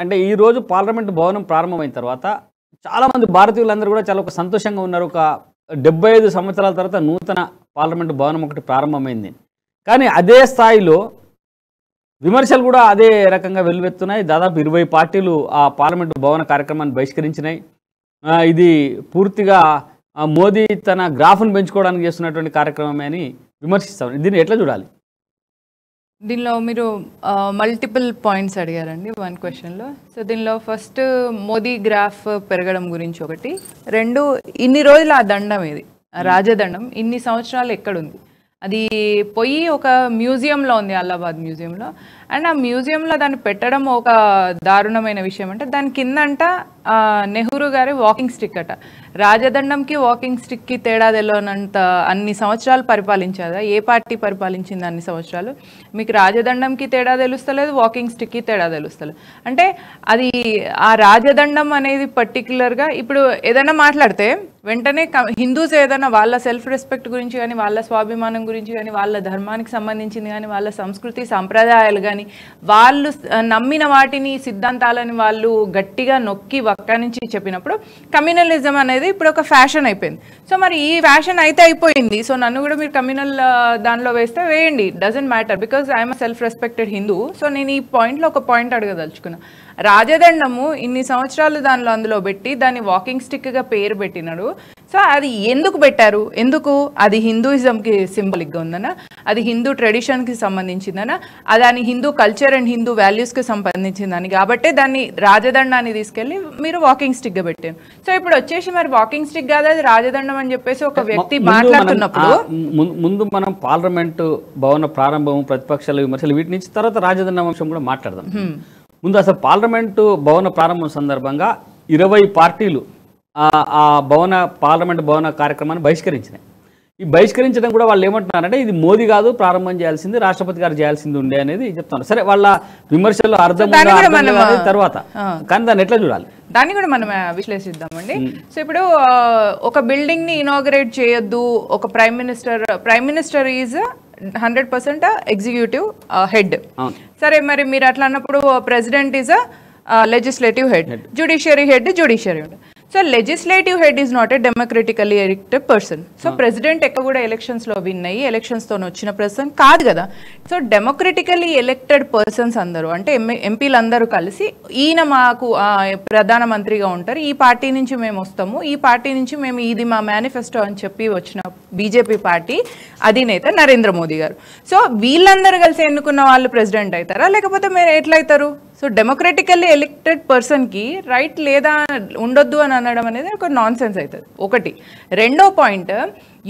అంటే ఈ రోజు పార్లమెంట్ భవనం ప్రారంభమైన తర్వాత చాలామంది భారతీయులందరూ కూడా చాలా ఒక సంతోషంగా ఉన్నారు. ఒక 75 సంవత్సరాల తర్వాత నూతన పార్లమెంట్ భవనం ఒకటి ప్రారంభమైంది. కానీ అదే స్థాయిలో విమర్శలు కూడా అదే రకంగా వెల్లువెత్తున్నాయి. దాదాపు 20 పార్టీలు ఆ పార్లమెంట్ భవన కార్యక్రమాన్ని బహిష్కరించినాయి. ఇది పూర్తిగా మోదీ తన గ్రాఫ్ను పెంచుకోవడానికి చేస్తున్నటువంటి కార్యక్రమమే అని విమర్శిస్తాం. దీన్ని ఎట్లా చూడాలి? దీనిలో మీరు మల్టిపుల్ పాయింట్స్ అడిగారండి వన్ క్వశ్చన్లో. సో దీనిలో ఫస్ట్ మోదీ గ్రాఫ్ పెరగడం గురించి ఒకటి, రెండు ఇన్ని రోజులు ఆ దండం ఇది రాజదండం ఇన్ని సంవత్సరాలు ఎక్కడుంది? అది పోయి ఒక మ్యూజియంలో ఉంది, అలహాబాద్ మ్యూజియంలో. అండ్ ఆ మ్యూజియంలో దాన్ని పెట్టడం ఒక దారుణమైన విషయం. అంటే దాని కిందంట నెహ్రూ గారి వాకింగ్ స్టిక్ అట. రాజదండంకి వాకింగ్ స్టిక్కి తేడా తెలియనంత అన్ని సంవత్సరాలు పరిపాలించాదా? ఏ పార్టీ పరిపాలించింది అన్ని సంవత్సరాలు? మీకు రాజదండంకి తేడా తెలుస్తలేదు, వాకింగ్ స్టిక్కి తేడా తెలుస్తలేదు. అంటే అది ఆ రాజదండం అనేది పర్టికులర్గా ఇప్పుడు ఏదైనా మాట్లాడితే వెంటనే హిందూస్ ఏదైనా వాళ్ళ సెల్ఫ్ రెస్పెక్ట్ గురించి కానీ, వాళ్ళ స్వాభిమానం గురించి కానీ, వాళ్ళ ధర్మానికి సంబంధించింది కానీ, వాళ్ళ సంస్కృతి సంప్రదాయాలు కానీ, వాళ్ళు నమ్మిన వాటిని సిద్ధాంతాలని వాళ్ళు గట్టిగా నొక్కి ఒక్క నుంచి చెప్పినప్పుడు కమ్యూనలిజం అనేది ఇప్పుడు ఒక ఫ్యాషన్ అయిపోయింది. సో మరి ఈ ఫ్యాషన్ అయితే అయిపోయింది. సో నన్ను కూడా మీరు కమ్యూనల్ దానిలో వేస్తే వేయండి, doesn't matter, because I'm a self respected Hindu. So నేను ఈ పాయింట్లో ఒక పాయింట్ అడగదలుచుకున్నా. రాజదండము ఇన్ని సంవత్సరాలు అందులో పెట్టి దాన్ని వాకింగ్ స్టిక్గా పేరు పెట్టినాడు. సో అది ఎందుకు పెట్టారు? ఎందుకు? అది హిందూయిజంకి సింబలిక్గా ఉందనా? అది హిందూ ట్రెడిషన్కి సంబంధించిందనా? దాని హిందూ కల్చర్ అండ్ హిందూ వాల్యూస్కి సంబంధించిందని కాబట్టే దాన్ని రాజదండాన్ని తీసుకెళ్ళి మీరు వాకింగ్ స్టిక్గా పెట్టారు. సో ఇప్పుడు వచ్చేసి మరి వాకింగ్ స్టిక్ కాదు అది రాజదండం అని చెప్పేసి ఒక వ్యక్తి మాట్లాడుతున్నప్పుడు ముందు మనం పార్లమెంటు భవన ప్రారంభం, ప్రతిపక్షాల విమర్శలు, వీటి నుంచి తర్వాత రాజదండం అంశం కూడా మాట్లాడదాం. ముందు అసలు పార్లమెంటు భవన ప్రారంభం సందర్భంగా 20 పార్టీలు ఆ పార్లమెంట్ భవన కార్యక్రమాన్ని బహిష్కరించినాయి. ఈ బహిష్కరించడం కూడా వాళ్ళు ఏమంటున్నారంటే ఇది మోదీ కాదు ప్రారంభం చేయాల్సింది, రాష్ట్రపతి గారు చేయాల్సింది ఉండే అనేది చెప్తున్నారు. సరే, వాళ్ళ విమర్శలు అర్థం తర్వాత, కానీ దాన్ని ఎట్లా చూడాలి? దాన్ని కూడా మనం విశ్లేషిద్దామండి. సో ఇప్పుడు ఒక బిల్డింగ్ ని ఇనాగరేట్ చేయొద్దు, ఒక prime minister is 100% executive head. సరే, మరి మీరు అట్లా అన్నప్పుడు president is legislative head, judiciary head. So legislative head is not a democratically elected person. So president ఎక్కడ కూడా ఎలక్షన్స్లో విన్ అయ్యి ఎలక్షన్స్తో వచ్చిన పర్సన్ కాదు కదా. సో డెమోక్రటికల్లీ ఎలెక్టెడ్ పర్సన్స్ అందరూ అంటే ఎంపీలు అందరూ కలిసి ఈయన మాకు ప్రధానమంత్రిగా ఉంటారు, ఈ పార్టీ నుంచి మేము వస్తాము, ఈ పార్టీ నుంచి మేము ఇది మా మేనిఫెస్టో అని చెప్పి వచ్చిన బీజేపీ పార్టీ అధినేత నరేంద్ర మోదీ గారు. సో వీళ్ళందరూ కలిసి ఎన్నుకున్న వాళ్ళు ప్రెసిడెంట్ అవుతారా, లేకపోతే మీరు ఎట్లయితారు? సో డెమోక్రటికల్లీ ఎలెక్టెడ్ పర్సన్కి రైట్ లేదా ఉండొద్దు అని అనడం అనేది ఒక నాన్ సెన్స్ అవుతుంది ఒకటి. రెండో పాయింట్,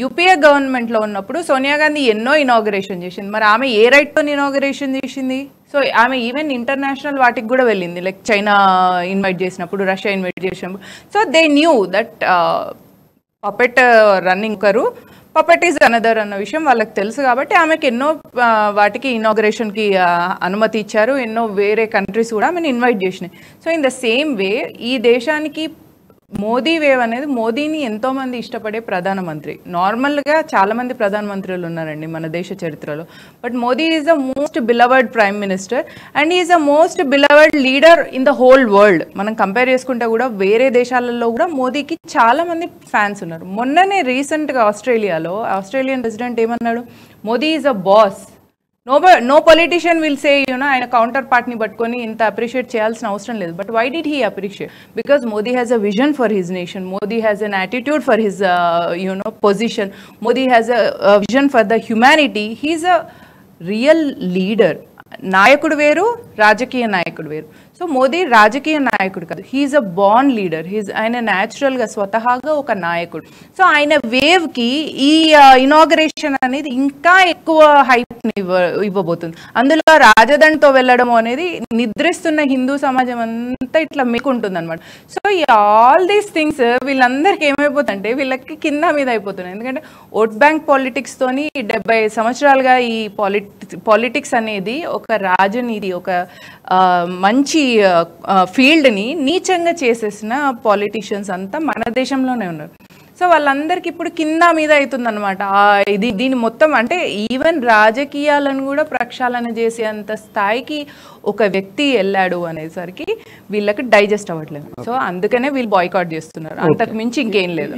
యూపీఏ గవర్నమెంట్లో ఉన్నప్పుడు సోనియా గాంధీ ఎన్నో ఇనాగరేషన్ చేసింది. మరి ఆమె ఏ రైట్తో ఇనాగరేషన్ చేసింది? సో ఆమె ఈవెన్ ఇంటర్నేషనల్ వాటికి కూడా వెళ్ళింది, లైక్ చైనా ఇన్వైట్ చేసినప్పుడు, రష్యా ఇన్వైట్ చేసినప్పుడు. So they knew that puppet running కరు, పపెట్ ఈజ్ అనదర్ అన్న విషయం వాళ్ళకి తెలుసు. కాబట్టి ఆమెకి ఎన్నో వాటికి ఇనాగరేషన్కి అనుమతి ఇచ్చారు, ఎన్నో వేరే కంట్రీస్ కూడా ఆమెను ఇన్వైట్ చేసినాయి. So in the same way ఈ దేశానికి మోదీ వేవ్ అనేది, మోదీని ఎంతోమంది ఇష్టపడే ప్రధానమంత్రి. నార్మల్గా చాలామంది ప్రధానమంత్రులు ఉన్నారండి మన దేశ చరిత్రలో, but Modi is the most beloved prime minister and is the most beloved leader in the whole world. మనం కంపేర్ చేసుకుంటే కూడా వేరే దేశాలలో కూడా మోదీకి చాలామంది ఫ్యాన్స్ ఉన్నారు. మొన్ననే రీసెంట్గా ఆస్ట్రేలియన్ ప్రెసిడెంట్ ఏమన్నాడు? Modi is a boss. No politician will say ఆయన కౌంటర్ పార్ట్ని పట్టుకొని ఇంత అప్రిషియేట్ చేయాల్సిన అవసరం లేదు. But why did he appreciate? Because Modi has a vision for his nation, Modi has an attitude for his position, Modi has a vision for the humanity. He's a real leader. నాయకుడు వేరు, రాజకీయ నాయకుడు వేరు. సో మోదీ రాజకీయ నాయకుడు కాదు, హీఈస్ అ బార్న్ లీడర్. ఆయన న్యాచురల్గా స్వతహాగా ఒక నాయకుడు. సో ఆయన వేవ్కి ఈ ఇనాగరేషన్ అనేది ఇంకా ఎక్కువ హైప్ని ఇవ్వబోతుంది. అందులో రాజదండతో వెళ్ళడం అనేది నిద్రిస్తున్న హిందూ సమాజం అంతా ఇట్లా మేకుంటుంది అనమాట. సో ఈ ఆల్ దీస్ థింగ్స్ వీళ్ళందరికీ ఏమైపోతుందంటే వీళ్ళకి కింద మీద అయిపోతున్నాయి. ఎందుకంటే ఓట్ బ్యాంక్ పాలిటిక్స్తోని 70 సంవత్సరాలుగా ఈ పాలిటిక్స్ అనేది ఒక రాజనీతి, ఒక మంచి ఫీల్డ్ని నీచంగా చేసేసిన పాలిటీషియన్స్ అంతా మన దేశంలోనే ఉన్నారు. సో సో వాళ్ళందరికి ఇప్పుడు కింద మీద అవుతుంది అనమాట. దీని మొత్తం అంటే ఈవెన్ రాజకీయాలను కూడా ప్రక్షాళన చేసేంత స్థాయికి ఒక వ్యక్తి వెళ్ళాడు అనేసరికి వీళ్ళకి డైజెస్ట్ అవ్వట్లేదు. సో అందుకనే వీళ్ళు బాయ్కాట్ చేస్తున్నారు, అంతకు మించి ఇంకేం లేదు.